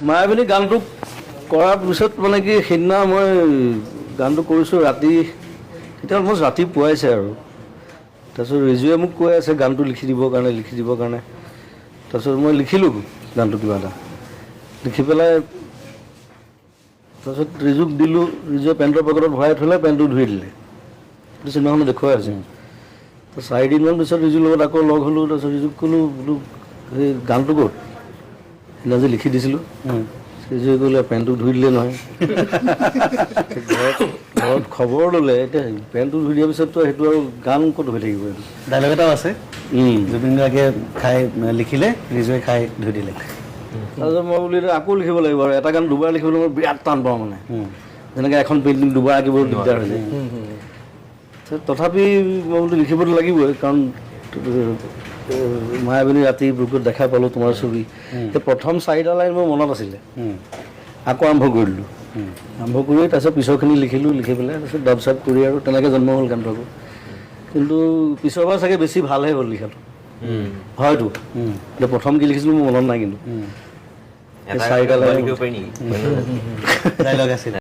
মায়াবিনী গানটো কৰাৰ পিছত মানে কি সেইদিনা মই গানটো কৰিছোঁ ৰাতি, তেতিয়া অলমষ্ট ৰাতি পুৱাইছে আৰু তাৰপিছত ৰিজুৱে মোক কৈ আছে গানটো লিখি দিবৰ কাৰণে তাৰপিছত মই লিখিলোঁ গানটো কিবা এটা লিখি পেলাই তাৰপিছত ৰিজুক দিলোঁ। ৰিজুৱে পেণ্টৰ পকেটত ভৰাই থ'লে, পেণ্টটো ধুই দিলে। সেইটো চিনেমাখনত দেখুৱাই আছে। তো 4 দিনমান পিছত ৰিজুৰ লগত আকৌ লগ হ'লোঁ। তাৰপিছত ৰিজুক ক'লোঁ বোলো সেই গানটো ক'ত সেইদিনা যে লিখি দিছিলোঁ। ৰিজুৱে ক'লে পেণ্টটো ধুই দিলে নহয়। ঘৰত খবৰ ল'লে, এতিয়া পেণ্টটো ধুই দিয়াৰ পিছততো সেইটো আৰু গান ক'ত হৈ থাকিব। এইটো ডাইলগ এটাও আছে, জুবিন গাৰ্গে খাই লিখিলে, ৰিজুৱে খাই ধুই দিলে। তাৰপিছত মই বোলো আকৌ লিখিব লাগিব আৰু এটা গান দুবাৰ লিখিবলৈ মই বিৰাট টান পাওঁ মানে, যেনেকৈ এখন পেইণ্টিং দুবাৰ আঁকিব দিগদাৰ হৈ যায়। তথাপি মই বোলো লিখিবতো লাগিবই, কাৰণ মায়াবিনী ৰাতি বুকুত দেখা পালোঁ তোমাৰ ছবি। সেই প্ৰথম 4টা লাইন মোৰ মনত আছিলে, আকৌ আৰম্ভ কৰিলোঁ। আৰম্ভ কৰি তাৰপিছত পিছৰখিনি লিখিলোঁ, লিখি পেলাই তাৰপিছত ডাব চাব কৰি আৰু তেনেকৈ জন্ম হ'ল গানটো আকৌ। কিন্তু পিছৰবাৰ চাগে বেছি ভালহে হ'ল লিখাটো হয়তো। এতিয়া প্ৰথম কি লিখিছিলোঁ মোৰ মনত নাই, কিন্তু 4টা লাইন লিখিব পাৰি নেকি? ডাইলগ আছিলে।